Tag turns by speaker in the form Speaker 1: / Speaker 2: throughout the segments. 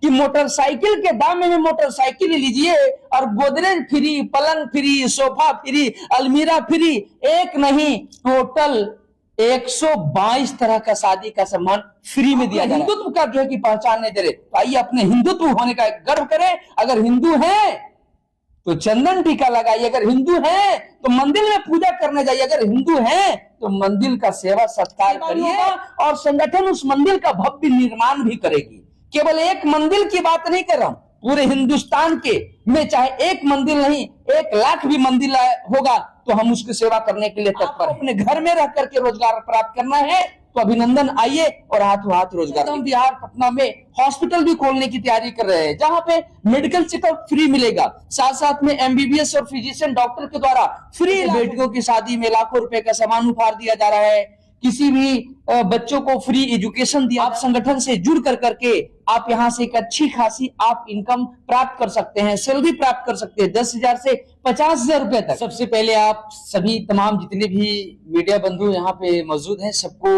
Speaker 1: कि मोटरसाइकिल के दाम में मोटरसाइकिल लीजिए और गोदरेज फ्री, पलंग फ्री, सोफा फ्री, अलमीरा फ्री, एक नहीं टोटल 122 तरह का शादी का सामान फ्री में दिया जा रहा है। हिंदुत्व का जो है कि पहचान नहीं दे रहे, तो आइए अपने हिंदुत्व होने का गर्व करें। अगर हिंदू हैं तो चंदन टीका लगाइए, अगर हिंदू हैं तो मंदिर में पूजा करने जाइए, अगर हिंदू हैं तो मंदिर का सेवा सत्कार करिए और संगठन उस मंदिर का भव्य निर्माण भी करेगी। केवल एक मंदिर की बात नहीं कर रहा हूं, पूरे हिंदुस्तान के में चाहे एक मंदिर नहीं 1 लाख भी मंदिर होगा तो हम उसकी सेवा करने के लिए तत्पर हैं। अपने घर में रह करके रोजगार प्राप्त करना है तो अभिनंदन, आइए और हाथों हाथ रोजगार। हम बिहार पटना में हॉस्पिटल भी खोलने की तैयारी कर रहे हैं, जहां पे मेडिकल चेकअप फ्री मिलेगा, साथ साथ में एमबीबीएस और फिजिशियन डॉक्टर के द्वारा फ्री। बेटियों की शादी में लाखों रुपए का सामान उपहार दिया जा रहा है, किसी भी बच्चों को फ्री एजुकेशन दिया। आप संगठन से जुड़ कर करके आप यहाँ से एक अच्छी खासी आप इनकम प्राप्त कर सकते हैं, सैलरी प्राप्त कर सकते हैं 10,000 से 50,000 रुपए तक। सबसे पहले आप सभी तमाम जितने भी मीडिया बंधु यहाँ पे मौजूद हैं सबको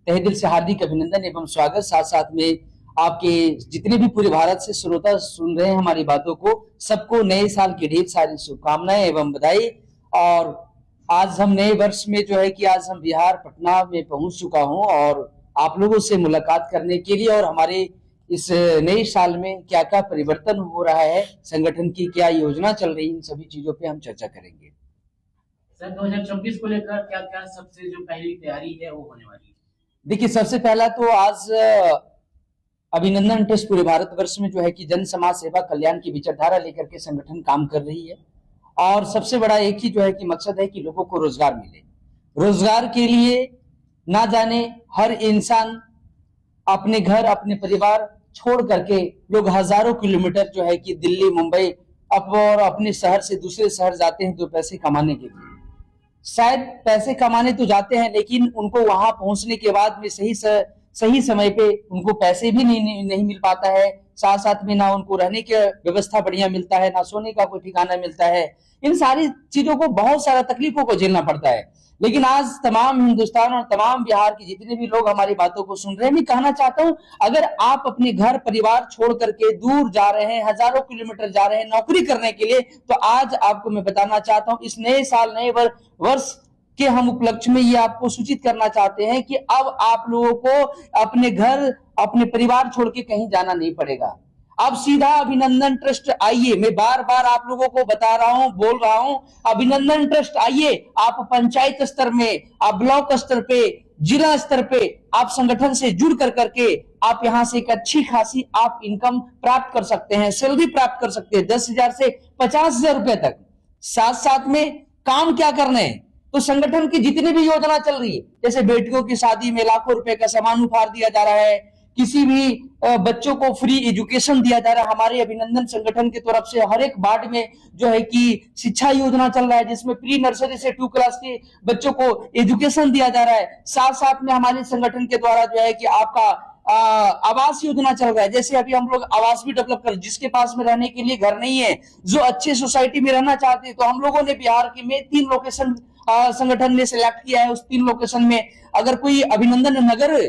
Speaker 1: तहे दिल से हार्दिक अभिनंदन एवं स्वागत। साथ साथ में आपके जितने भी पूरे भारत से श्रोता सुन रहे हैं हमारी बातों को, सबको नए साल की ढेर सारी शुभकामनाएं एवं बधाई। और आज हम नए वर्ष में जो है कि आज हम बिहार पटना में पहुंच चुका हूं और आप लोगों से मुलाकात करने के लिए और हमारे इस नए साल में क्या क्या परिवर्तन हो रहा है, संगठन की क्या योजना चल रही है, इन सभी चीजों पे हम चर्चा करेंगे।
Speaker 2: सर 2026 को लेकर क्या क्या सबसे जो पहली तैयारी है वो होने वाली है?
Speaker 1: देखिए, सबसे पहला तो आज अभिनंदन ट्रस्ट पूरे भारतवर्ष में जो है कि जन समाज सेवा कल्याण की विचारधारा लेकर के संगठन काम कर रही है और सबसे बड़ा एक ही जो है कि मकसद है कि लोगों को रोजगार मिले। रोजगार के लिए ना जाने हर इंसान अपने घर अपने परिवार छोड़ करके लोग हजारों किलोमीटर जो है कि दिल्ली मुंबई और अपने शहर से दूसरे शहर जाते हैं 2 पैसे कमाने के लिए। शायद पैसे कमाने तो जाते हैं लेकिन उनको वहां पहुंचने के बाद में सही समय पे उनको पैसे भी नहीं मिल पाता है, साथ साथ में ना उनको रहने की व्यवस्था बढ़िया मिलता है, ना सोने का कोई ठिकाना मिलता है। इन सारी चीजों को बहुत सारा तकलीफों को झेलना पड़ता है। लेकिन आज तमाम हिंदुस्तान और तमाम बिहार के जितने भी लोग हमारी बातों को सुन रहे हैं, मैं कहना चाहता हूं अगर आप अपने घर परिवार छोड़ करके दूर जा रहे हैं, हजारों किलोमीटर जा रहे हैं नौकरी करने के लिए, तो आज आपको मैं बताना चाहता हूं इस नए साल नए वर्ष के हम उपलक्ष्य में ये आपको सूचित करना चाहते हैं कि अब आप लोगों को अपने घर अपने परिवार छोड़ के कहीं जाना नहीं पड़ेगा। अब सीधा अभिनंदन ट्रस्ट आइए, मैं बार बार आप लोगों को बता रहा हूं, बोल रहा हूं, अभिनंदन ट्रस्ट आइए। आप पंचायत स्तर में, आप ब्लॉक स्तर पे, जिला स्तर पे आप संगठन से जुड़ कर करके आप यहां से एक अच्छी खासी आप इनकम प्राप्त कर सकते हैं, सैलरी प्राप्त कर सकते हैं 10,000 से 50,000 रुपए तक। साथ साथ में काम क्या करने हैं, तो संगठन की जितनी भी योजना चल रही है, जैसे बेटियों की शादी में लाखों रुपए का सामान उपहार दिया जा रहा है, किसी भी बच्चों को फ्री एजुकेशन दिया जा रहा है। हमारे अभिनंदन संगठन की तरफ से हर एक वार्ड में जो है कि शिक्षा योजना चल रहा है जिसमें प्री नर्सरी से 2 क्लास के बच्चों को एजुकेशन दिया जा रहा है। साथ साथ में हमारे संगठन के द्वारा जो है कि आपका आवास योजना चल रहा है। जैसे अभी हम लोग आवास भी डेवलप कर, जिसके पास में रहने के लिए घर नहीं है, जो अच्छे सोसाइटी में रहना चाहते हैं, तो हम लोगों ने बिहार के में 3 लोकेशन संगठन ने सिलेक्ट किया है। उस 3 लोकेशन में अगर कोई अभिनंदन नगर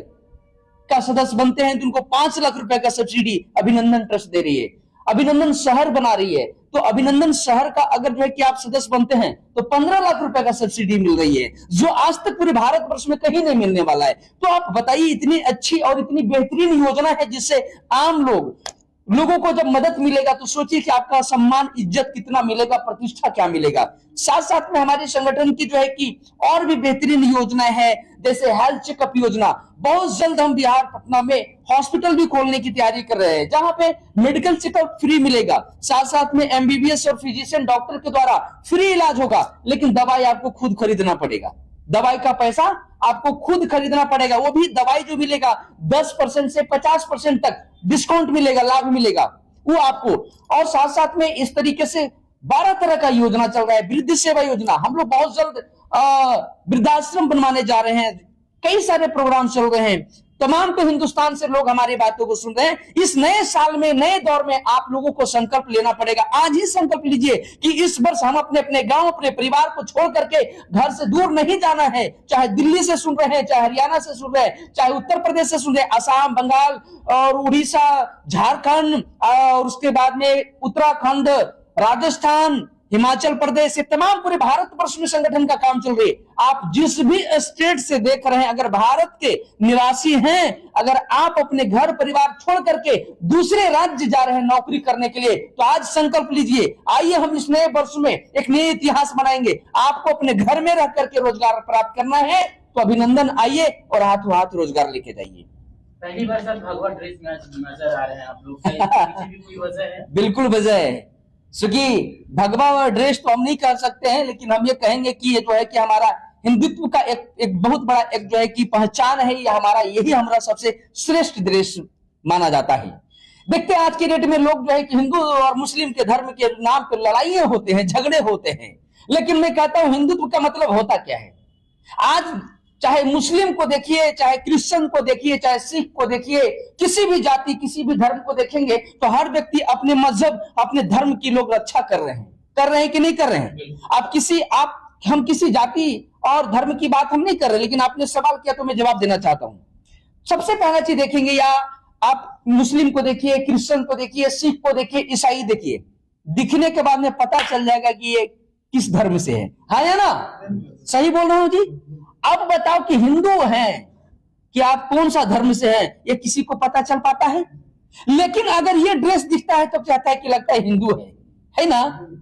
Speaker 1: का सदस्य बनते हैं तो उनको 5 लाख रुपए का सब्सिडी अभिनंदन ट्रस्ट दे रही है। अभिनंदन शहर बना रही है, तो अभिनंदन शहर का अगर जो है कि आप सदस्य बनते हैं तो 15 लाख रुपए का सब्सिडी मिल रही है, जो आज तक पूरे भारतवर्ष में कहीं नहीं मिलने वाला है। तो आप बताइए, इतनी अच्छी और इतनी बेहतरीन योजना है जिससे आम लोगों को जब मदद मिलेगा तो सोचिए कि आपका सम्मान इज्जत कितना मिलेगा, प्रतिष्ठा क्या मिलेगा। साथ साथ में हमारे संगठन की जो है कि और भी बेहतरीन योजनाएं हैं, जैसे हेल्थ चेकअप योजना। बहुत जल्द हम बिहार पटना में हॉस्पिटल भी खोलने की तैयारी कर रहे हैं, जहां पे मेडिकल चेकअप फ्री मिलेगा, साथ साथ में एमबीबीएस और फिजिशियन डॉक्टर के द्वारा फ्री इलाज होगा। लेकिन दवाई आपको खुद खरीदना पड़ेगा, दवाई का पैसा आपको खुद खरीदना पड़ेगा। वो भी दवाई जो मिलेगा 10% से 50% तक डिस्काउंट मिलेगा, लाभ मिलेगा वो आपको। और साथ साथ में इस तरीके से 12 तरह का योजना चल रहा है। वृद्ध सेवा योजना, हम लोग बहुत जल्द वृद्धाश्रम बनवाने जा रहे हैं, कई सारे प्रोग्राम चल रहे हैं। तमाम तो हिंदुस्तान से लोग हमारी बातों को सुन रहे हैं। इस नए साल में, नए दौर में आप लोगों को संकल्प लेना पड़ेगा। आज ही संकल्प लीजिए कि इस वर्ष हम अपने अपने गांव, अपने परिवार को छोड़ करके घर से दूर नहीं जाना है। चाहे दिल्ली से सुन रहे हैं, चाहे हरियाणा से सुन रहे हैं, चाहे उत्तर प्रदेश से सुन रहे हैं, असम, बंगाल और उड़ीसा, झारखंड और उसके बाद में उत्तराखंड, राजस्थान, हिमाचल प्रदेश, ये तमाम पूरे भारतवर्ष में संगठन का काम चल रही है। आप जिस भी स्टेट से देख रहे हैं, अगर भारत के निवासी हैं, अगर आप अपने घर परिवार छोड़ करके दूसरे राज्य जा रहे हैं नौकरी करने के लिए, तो आज संकल्प लीजिए, आइए हम इस नए वर्ष में एक नए इतिहास बनाएंगे। आपको अपने घर में रह करके रोजगार प्राप्त करना है तो अभिनंदन, आइए और हाथों हाथ रोजगार लेके जाइए।
Speaker 2: पहली बार सर भगवा ड्रेस में नजर आ रहे हैं आप लोग, पीछे भी कोई वजह है?
Speaker 1: बिल्कुल वजह है, क्योंकि भगवा ड्रेस तो हम नहीं कह सकते हैं, लेकिन हम ये कहेंगे कि ये जो है कि हमारा हिंदुत्व का एक बहुत बड़ा एक जो है कि पहचान है, ये हमारा, यही हमारा सबसे श्रेष्ठ ड्रेस माना जाता है। देखते हैं आज के डेट में लोग जो है कि हिंदू और मुस्लिम के धर्म के नाम पर लड़ाइयां होते हैं, झगड़े होते हैं, लेकिन मैं कहता हूं हिंदुत्व का मतलब होता क्या है। आज चाहे मुस्लिम को देखिए, चाहे क्रिश्चियन को देखिए, चाहे सिख को देखिए, किसी भी जाति, किसी भी धर्म को देखेंगे तो हर व्यक्ति अपने मजहब, अपने धर्म की लोग रक्षा कर रहे हैं कि नहीं कर रहे हैं। हम किसी जाति और धर्म की बात हम नहीं कर रहे, लेकिन आपने सवाल किया तो मैं जवाब देना चाहता हूं। सबसे पहला चीज देखेंगे, या आप मुस्लिम को देखिए, क्रिश्चियन को देखिए, सिख को देखिए, ईसाई देखिए, दिखने के बाद में पता चल जाएगा कि ये किस धर्म से है। हाँ या ना, सही बोल रहा हूं जी? अब बताओ कि हिंदू हैं कि आप कौन सा धर्म से हैं, ये किसी को पता चल पाता है? लेकिन अगर ये ड्रेस दिखता है तो कहता है कि लगता है हिंदू है ना।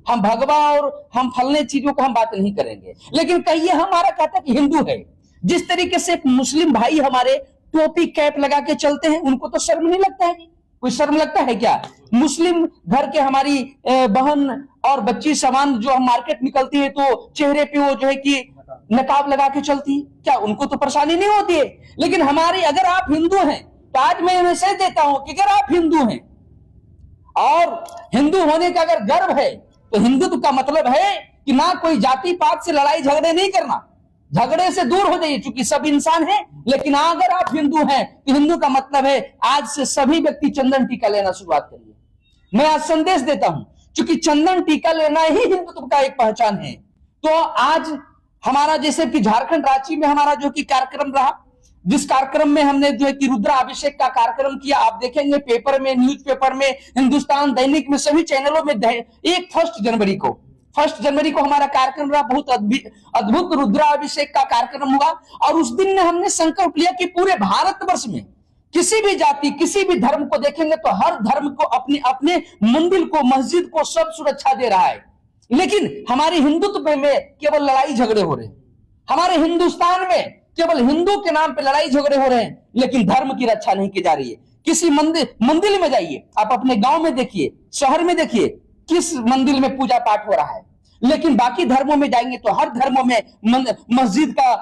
Speaker 1: हम भगवा और हम फलने चीजों को हम बात नहीं करेंगे, लेकिन कहिए हमारा कहता है कि हिंदू है। जिस तरीके से मुस्लिम भाई हमारे टोपी कैप लगा के चलते हैं, उनको तो शर्म नहीं लगता है? कोई शर्म लगता है क्या? मुस्लिम घर के हमारी बहन और बच्ची सामान जो हम मार्केट निकलती है तो चेहरे पे वो जो है कि नकाब लगा के चलती है, क्या उनको तो परेशानी नहीं होती है? लेकिन हमारी, अगर आप हिंदू हैं तो आज मैं मैसेज देता हूं कि अगर आप हिंदू हैं और हिंदू होने का अगर गर्व है तो हिंदुत्व का मतलब है कि ना कोई जाति पात से लड़ाई झगड़े नहीं करना, झगड़े से दूर हो जाइए, क्योंकि सब इंसान हैं। लेकिन अगर आप हिंदू हैं तो हिंदू का मतलब है आज से सभी व्यक्ति चंदन टीका लेना शुरुआत करिए। मैं आज संदेश देता हूं, क्योंकि चंदन टीका लेना ही हिंदुत्व का एक पहचान है। तो आज हमारा जैसे कि झारखंड रांची में हमारा जो कि कार्यक्रम रहा, जिस कार्यक्रम में हमने जो है कि रुद्राभिषेक का कार्यक्रम किया, आप देखेंगे पेपर में, न्यूज़पेपर में, हिंदुस्तान दैनिक में, सभी चैनलों में एक 1 जनवरी को हमारा कार्यक्रम रहा। बहुत अद्भुत रुद्राभिषेक का कार्यक्रम हुआ और उस दिन में हमने संकल्प लिया कि पूरे भारतवर्ष में किसी भी जाति, किसी भी धर्म को देखेंगे तो हर धर्म को अपने अपने मंदिर को, मस्जिद को सब सुरक्षा दे रहा है। लेकिन हमारे हिंदुत्व में केवल लड़ाई झगड़े हो रहे हैं। हमारे हिंदुस्तान में केवल हिंदू के नाम पे लड़ाई झगड़े हो रहे हैं, लेकिन धर्म की रक्षा नहीं की जा रही है। किसी मंदिर में जाइए, आप अपने गांव में देखिए, शहर में देखिए, किस मंदिर में पूजा पाठ हो रहा है। लेकिन बाकी धर्मों में जाएंगे तो हर धर्मों में मस्जिद का,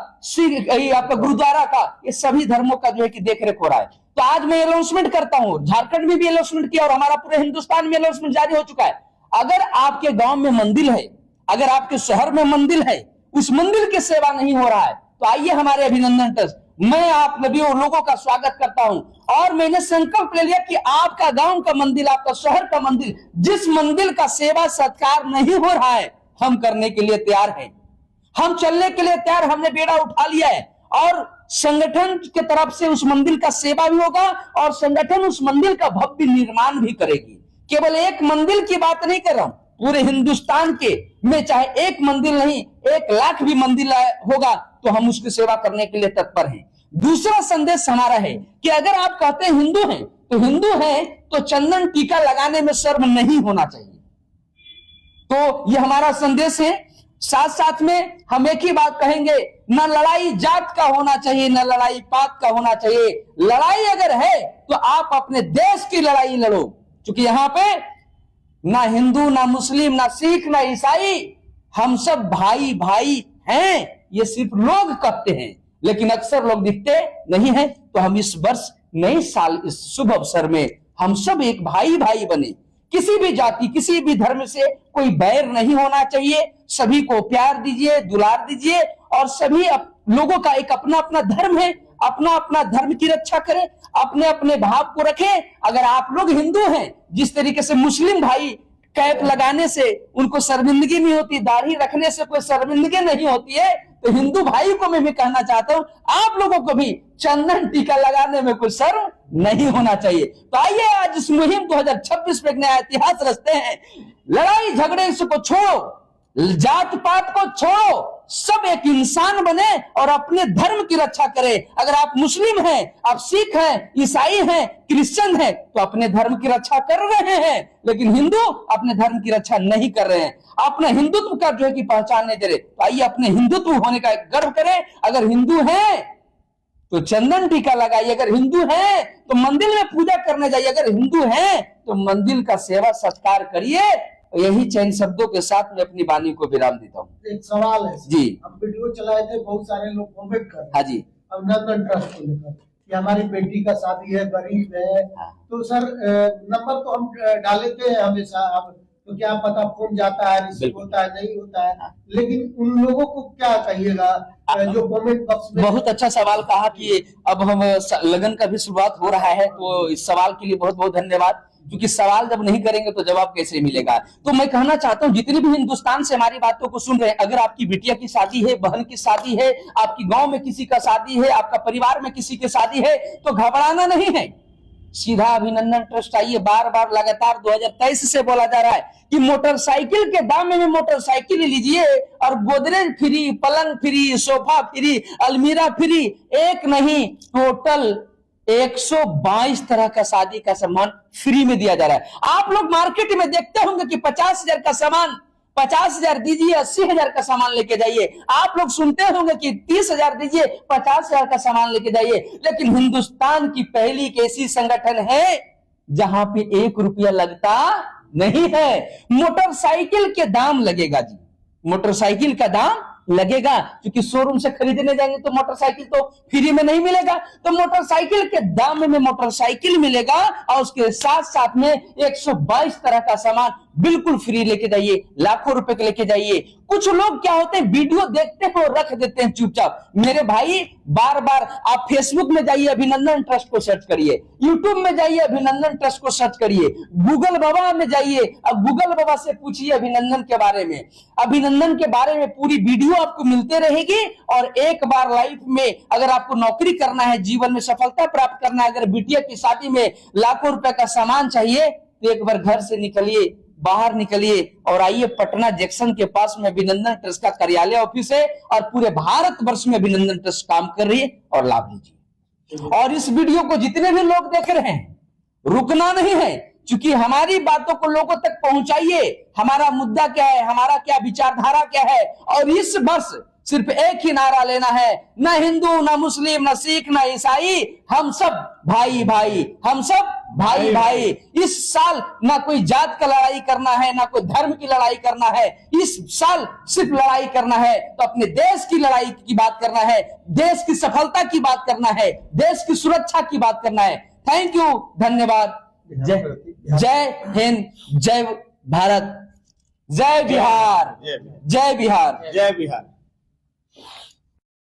Speaker 1: आपका गुरुद्वारा का, ये सभी धर्मों का जो है कि देखरेख हो रहा है। तो आज मैं अनाउंसमेंट करता हूं, झारखंड में भी अनाउंसमेंट किया और हमारा पूरे हिंदुस्तान में अनाउंसमेंट जारी हो चुका है। अगर आपके गांव में मंदिर है, अगर आपके शहर में मंदिर है, उस मंदिर की सेवा नहीं हो रहा है, तो आइए हमारे अभिनंदन ट्रस्ट, मैं आप सभी लोगों का स्वागत करता हूं। और मैंने संकल्प ले लिया कि आपका गांव का मंदिर, आपका शहर का मंदिर, जिस मंदिर का सेवा सत्कार नहीं हो रहा है, हम करने के लिए तैयार हैं, हम चलने के लिए तैयार, हमने बेड़ा उठा लिया है। और संगठन की तरफ से उस मंदिर का सेवा भी होगा और संगठन उस मंदिर का भव्य निर्माण भी करेगी। केवल एक मंदिर की बात नहीं कर रहा हूं, पूरे हिंदुस्तान के में चाहे एक मंदिर नहीं, 1 लाख भी मंदिर होगा तो हम उसकी सेवा करने के लिए तत्पर हैं। दूसरा संदेश हमारा है कि अगर आप कहते हैं हिंदू हैं, तो हिंदू हैं तो चंदन टीका लगाने में शर्म नहीं होना चाहिए। तो यह हमारा संदेश है। साथ साथ में हम एक ही बात कहेंगे, न लड़ाई जात का होना चाहिए, न लड़ाई पात का होना चाहिए। लड़ाई अगर है तो आप अपने देश की लड़ाई लड़ो, क्योंकि यहां पे ना हिंदू, ना मुस्लिम, ना सिख, ना ईसाई, हम सब भाई भाई हैं। ये सिर्फ लोग कहते हैं, लेकिन अक्सर लोग दिखते नहीं हैं। तो हम इस वर्ष, नए साल, इस शुभ अवसर में हम सब एक भाई भाई बने। किसी भी जाति, किसी भी धर्म से कोई बैर नहीं होना चाहिए। सभी को प्यार दीजिए, दुलार दीजिए और सभी लोगों का एक अपना अपना धर्म है, अपना अपना धर्म की रक्षा करें, अपने अपने भाव को रखें। अगर आप लोग हिंदू हैं, जिस तरीके से मुस्लिम भाई कैप लगाने से उनको शर्मिंदगी नहीं होती, दाढ़ी रखने से कोई शर्मिंदगी नहीं होती है, तो हिंदू भाई को मैं भी कहना चाहता हूं, आप लोगों को भी चंदन टीका लगाने में कोई शर्म नहीं होना चाहिए। तो आइए आज इस मुहिम 2026 में एक नया इतिहास रचते हैं। लड़ाई झगड़े को छोड़ो, जात पात को छोड़ो, सब एक इंसान बने और अपने धर्म की रक्षा करें। अगर आप मुस्लिम हैं, आप सिख हैं, ईसाई हैं, क्रिश्चियन हैं, तो अपने धर्म की रक्षा कर रहे हैं, लेकिन हिंदू अपने धर्म की रक्षा नहीं कर रहे हैं, अपना हिंदुत्व का जो है कि पहचान नहीं दे रहे। तो आइए अपने हिंदुत्व होने का गर्व करें। अगर हिंदू हैं तो चंदन टीका लगाइए, अगर हिंदू हैं तो मंदिर में पूजा करने जाइए, अगर हिंदू हैं तो मंदिर का सेवा सत्कार करिए। यही चंद शब्दों के साथ मैं अपनी वाणी को विराम देता हूँ।
Speaker 3: एक सवाल है
Speaker 1: जी।
Speaker 3: हम वीडियो चलाए थे, बहुत सारे लोग कमेंट कर रहे हैं।
Speaker 1: हाँ जी।
Speaker 3: अभिनंदन ट्रस्ट को लेकर कि हमारी बेटी का शादी है, गरीब है।
Speaker 1: हाँ।
Speaker 3: तो सर नंबर तो हम डालते हैं हमेशा, अब तो क्या पता फोन जाता है, रिसीव होता है, नहीं होता है।
Speaker 1: हाँ।
Speaker 3: लेकिन उन लोगों को क्या कहिएगा जो कमेंट बॉक्स में।
Speaker 1: बहुत अच्छा सवाल कहा कि अब हम लगन का भी शुरुआत हो रहा है, तो इस सवाल के लिए बहुत बहुत धन्यवाद, क्योंकि सवाल जब नहीं करेंगे तो जवाब कैसे मिलेगा। तो मैं कहना चाहता हूं जितने भी हिंदुस्तान से हमारी बातों को सुन रहे हैं, अगर आपकी बिटिया की शादी है, बहन की शादी है, आपकी गांव में किसी का शादी है, आपका परिवार में किसी की शादी है, तो घबराना नहीं है। सीधा अभिनंदन ट्रस्ट आइए। बार बार लगातार 2023 से बोला जा रहा है कि मोटरसाइकिल के दाम में मोटरसाइकिल लीजिए और गोदरेज फ्री, पलंग फ्री, सोफा फ्री, अलमीरा फ्री, एक नहीं टोटल 122 तरह का शादी का सामान फ्री में दिया जा रहा है। आप लोग मार्केट में देखते होंगे कि 50,000 का सामान 50,000 दीजिए, 80,000 का सामान लेके जाइए। आप लोग सुनते होंगे कि 30,000 दीजिए, 50,000 का सामान लेके जाइए। लेकिन हिंदुस्तान की पहली एक ऐसी संगठन है जहां पे 1 रुपया लगता नहीं है। मोटरसाइकिल के दाम लगेगा जी, मोटरसाइकिल का दाम लगेगा, क्योंकि शोरूम से खरीदने जाएंगे तो मोटरसाइकिल तो फ्री में नहीं मिलेगा। तो मोटरसाइकिल के दाम में मोटरसाइकिल मिलेगा और उसके साथ साथ में 122 तरह का सामान बिल्कुल फ्री लेके जाइए, लाखों रुपए के लेके जाइए। कुछ लोग क्या होते हैं, वीडियो देखते हैं और रख देते हैं चुपचाप। मेरे भाई बार बार आप फेसबुक में जाइए, अभिनंदन ट्रस्ट को सर्च करिए, यूट्यूब में जाइए, अभिनंदन ट्रस्ट को सर्च करिए, गूगल बाबा में जाइए, अब गूगल बाबा से पूछिए अभिनंदन के बारे में। अभिनंदन के बारे में पूरी वीडियो आपको मिलते रहेगी। और एक बार लाइफ में अगर आपको नौकरी करना है, जीवन में सफलता प्राप्त करना है, अगर बिटिया की शादी में लाखों रुपए का सामान चाहिए, तो एक बार घर से निकलिए, बाहर निकलिए और आइए पटना जंक्शन के पास में अभिनंदन ट्रस्ट का कार्यालय ऑफिस है और पूरे भारत वर्ष में अभिनंदन ट्रस्ट काम कर रही है और लाभ लीजिए। और इस वीडियो को जितने भी लोग देख रहे हैं, रुकना नहीं है, क्योंकि हमारी बातों को लोगों तक पहुंचाइए। हमारा मुद्दा क्या है, हमारा क्या विचारधारा क्या है। और इस वर्ष सिर्फ एक ही नारा लेना है, ना हिंदू, ना मुस्लिम, ना सिख, ना ईसाई, हम सब भाई भाई, हम सब भाई भाई। इस साल ना कोई जात का लड़ाई करना है, ना कोई धर्म की लड़ाई करना है। इस साल सिर्फ लड़ाई करना है तो अपने देश की लड़ाई की बात करना है, देश की सफलता की बात करना है, देश की सुरक्षा की बात करना है। थैंक यू, धन्यवाद। जय हिंद, जय भारत, जय बिहार, जय बिहार,
Speaker 4: जय बिहार।